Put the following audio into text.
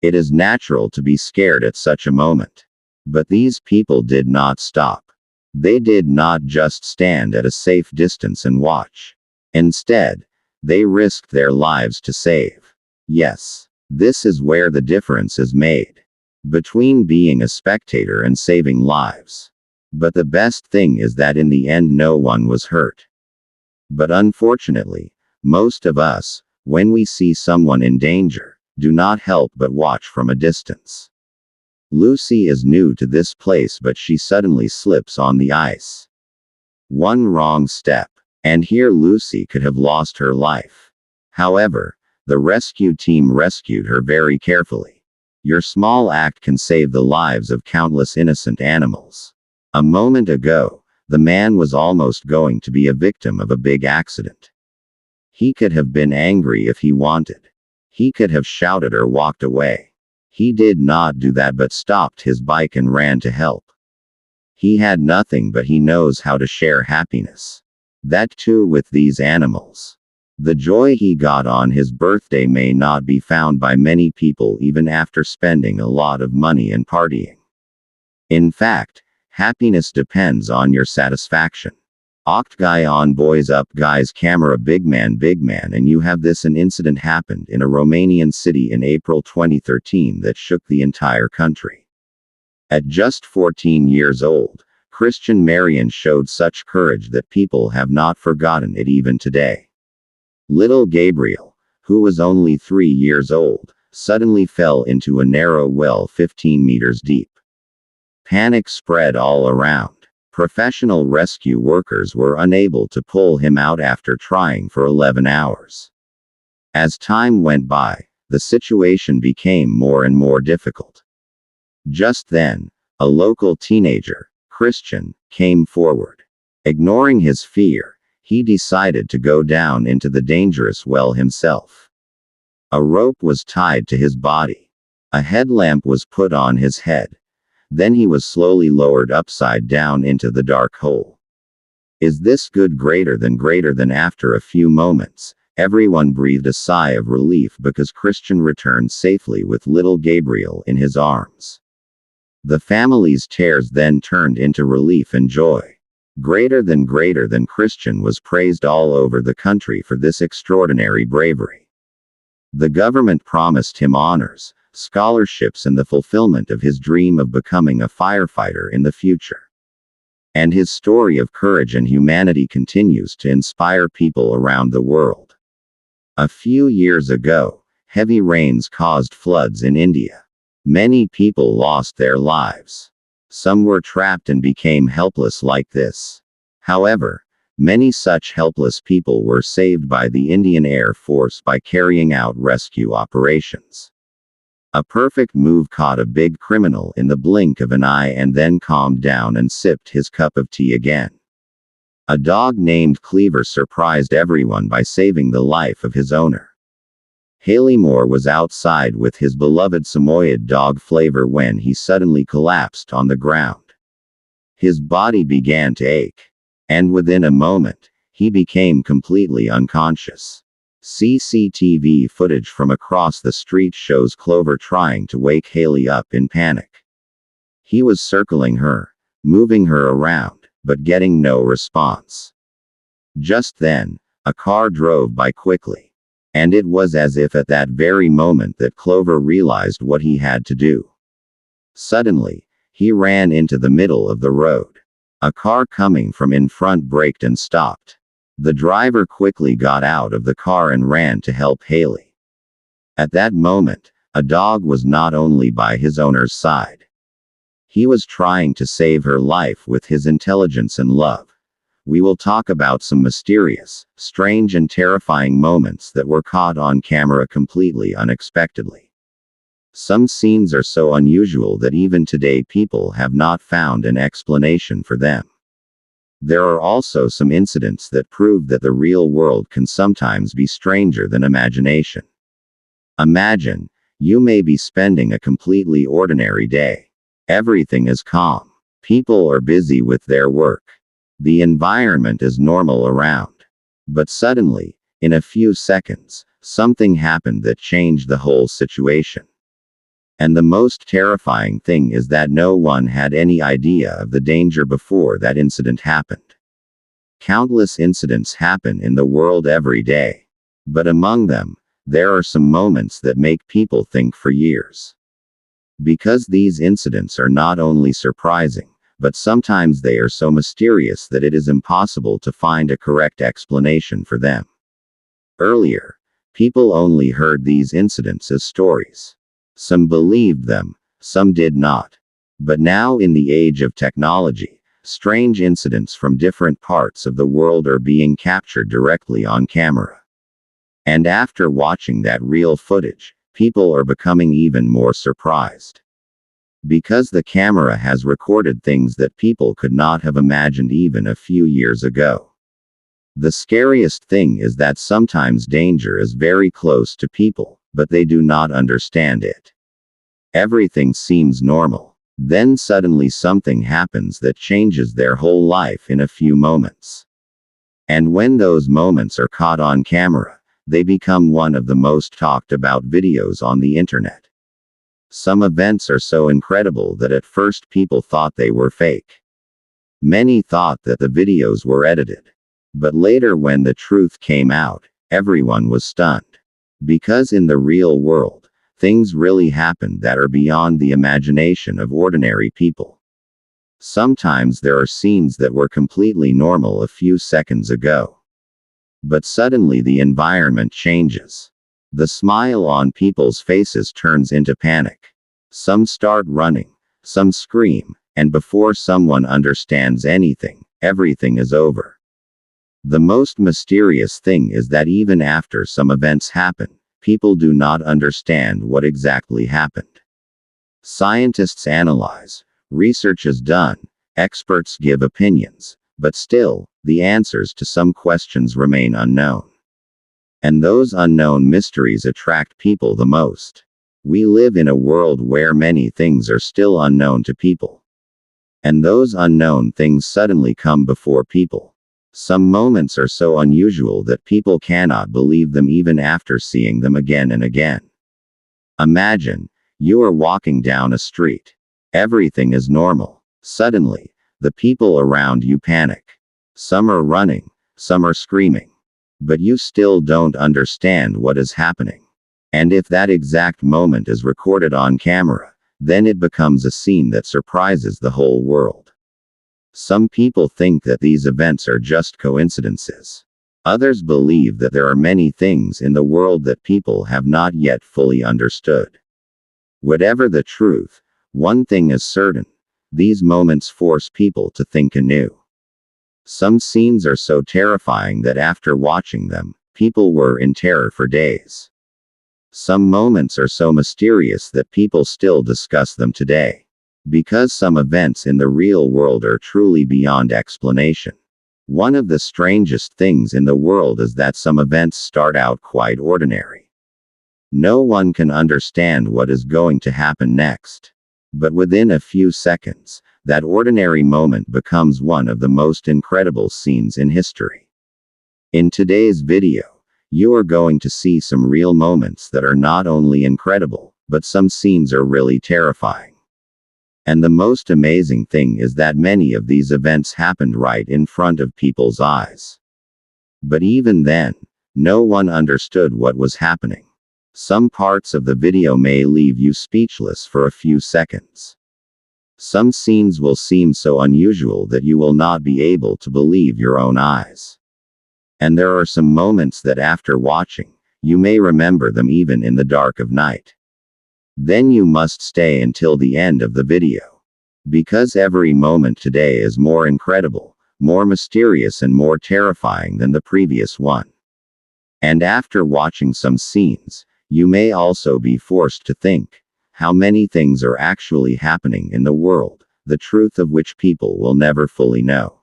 It is natural to be scared at such a moment. But these people did not stop. They did not just stand at a safe distance and watch. Instead, they risked their lives to save. Yes, this is where the difference is made between being a spectator and saving lives. But the best thing is that in the end no one was hurt. But unfortunately, most of us, when we see someone in danger, do not help but watch from a distance. Lucy is new to this place, but she suddenly slips on the ice. One wrong step, and here Lucy could have lost her life. However, the rescue team rescued her very carefully. Your small act can save the lives of countless innocent animals. A moment ago, the man was almost going to be a victim of a big accident. He could have been angry if he wanted. He could have shouted or walked away. He did not do that but stopped his bike and ran to help. He had nothing, but he knows how to share happiness. That too with these animals. The joy he got on his birthday may not be found by many people even after spending a lot of money and partying. In fact, happiness depends on your satisfaction. Oct guy on boys up guys camera big man, and you have this. An incident happened in a Romanian city in April 2013 that shook the entire country. At just 14 years old, Christian Marian showed such courage that people have not forgotten it even today. Little Gabriel, who was only 3 years old, suddenly fell into a narrow well 15 meters deep. Panic spread all around. Professional rescue workers were unable to pull him out after trying for 11 hours. As time went by, the situation became more and more difficult. Just then, a local teenager, Christian, came forward. Ignoring his fear, he decided to go down into the dangerous well himself. A rope was tied to his body. A headlamp was put on his head. Then he was slowly lowered upside down into the dark hole. Is this good? Greater than after a few moments, everyone breathed a sigh of relief because Christian returned safely with little Gabriel in his arms. The family's tears then turned into relief and joy. Greater than Christian was praised all over the country for this extraordinary bravery. The government promised him honors, scholarships, and the fulfillment of his dream of becoming a firefighter in the future. And his story of courage and humanity continues to inspire people around the world. A few years ago, heavy rains caused floods in India. Many people lost their lives. Some were trapped and became helpless like this. However, many such helpless people were saved by the Indian Air Force by carrying out rescue operations. A perfect move caught a big criminal in the blink of an eye and then calmed down and sipped his cup of tea again. A dog named Cleaver surprised everyone by saving the life of his owner. Haley Moore was outside with his beloved Samoyed dog Flavor when he suddenly collapsed on the ground. His body began to ache. And within a moment, he became completely unconscious. CCTV footage from across the street shows Clover trying to wake Haley up in panic. He was circling her, moving her around, but getting no response. Just then, a car drove by quickly. And it was as if at that very moment that Clover realized what he had to do. Suddenly, he ran into the middle of the road. A car coming from in front braked and stopped. The driver quickly got out of the car and ran to help Haley. At that moment, a dog was not only by his owner's side. He was trying to save her life with his intelligence and love. We will talk about some mysterious, strange, and terrifying moments that were caught on camera completely unexpectedly. Some scenes are so unusual that even today people have not found an explanation for them. There are also some incidents that prove that the real world can sometimes be stranger than imagination. Imagine, you may be spending a completely ordinary day. Everything is calm. People are busy with their work. The environment is normal around. But suddenly, in a few seconds, something happened that changed the whole situation. And the most terrifying thing is that no one had any idea of the danger before that incident happened. Countless incidents happen in the world every day. But among them, there are some moments that make people think for years. Because these incidents are not only surprising, but sometimes they are so mysterious that it is impossible to find a correct explanation for them. Earlier, people only heard these incidents as stories. Some believed them, some did not. But now, in the age of technology, strange incidents from different parts of the world are being captured directly on camera. And after watching that real footage, people are becoming even more surprised. Because the camera has recorded things that people could not have imagined even a few years ago. The scariest thing is that sometimes danger is very close to people, but they do not understand it. Everything seems normal. Then suddenly something happens that changes their whole life in a few moments. And when those moments are caught on camera, they become one of the most talked about videos on the internet. Some events are so incredible that at first people thought they were fake. Many thought that the videos were edited. But later, when the truth came out, everyone was stunned. Because in the real world, things really happened that are beyond the imagination of ordinary people. Sometimes there are scenes that were completely normal a few seconds ago. But suddenly the environment changes. The smile on people's faces turns into panic. Some start running, some scream, and before someone understands anything, everything is over. The most mysterious thing is that even after some events happen, people do not understand what exactly happened. Scientists analyze, research is done, experts give opinions, but still, the answers to some questions remain unknown. And those unknown mysteries attract people the most. We live in a world where many things are still unknown to people. And those unknown things suddenly come before people. Some moments are so unusual that people cannot believe them even after seeing them again and again. Imagine, you are walking down a street. Everything is normal. Suddenly, the people around you panic. Some are running, some are screaming. But you still don't understand what is happening. And if that exact moment is recorded on camera, then it becomes a scene that surprises the whole world. Some people think that these events are just coincidences. Others believe that there are many things in the world that people have not yet fully understood. Whatever the truth, one thing is certain: these moments force people to think anew. Some scenes are so terrifying that after watching them, people were in terror for days. Some moments are so mysterious that people still discuss them today. Because some events in the real world are truly beyond explanation. One of the strangest things in the world is that some events start out quite ordinary. No one can understand what is going to happen next. But within a few seconds, that ordinary moment becomes one of the most incredible scenes in history. In today's video, you are going to see some real moments that are not only incredible, but some scenes are really terrifying. And the most amazing thing is that many of these events happened right in front of people's eyes. But even then, no one understood what was happening. Some parts of the video may leave you speechless for a few seconds. Some scenes will seem so unusual that you will not be able to believe your own eyes. And there are some moments that after watching, you may remember them even in the dark of night. Then you must stay until the end of the video. Because every moment today is more incredible, more mysterious and more terrifying than the previous one. And after watching some scenes, you may also be forced to think, how many things are actually happening in the world, the truth of which people will never fully know.